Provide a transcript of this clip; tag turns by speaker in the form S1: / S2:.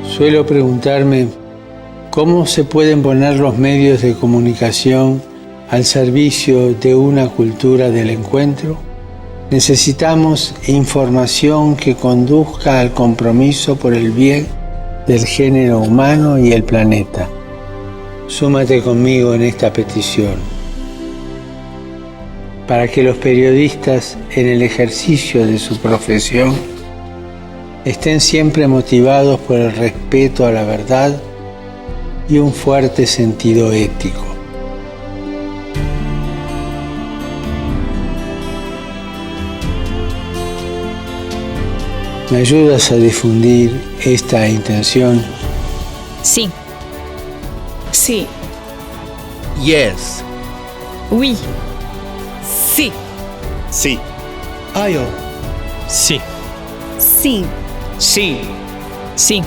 S1: Suelo preguntarme cómo se pueden poner los medios de comunicación al servicio de una cultura del encuentro. Necesitamos información que conduzca al compromiso por el bien del género humano y el planeta. Súmate conmigo en esta petición, para que los periodistas, en el ejercicio de su profesión, estén siempre motivados por el respeto a la verdad y un fuerte sentido ético. ¿Me ayudas a difundir esta intención?
S2: Sí.
S3: Sí.
S4: Yes.
S2: Oui.
S3: Sí.
S4: Sí.
S5: Ayo.
S6: Sí.
S3: Sí.
S6: Sí.
S2: Sí.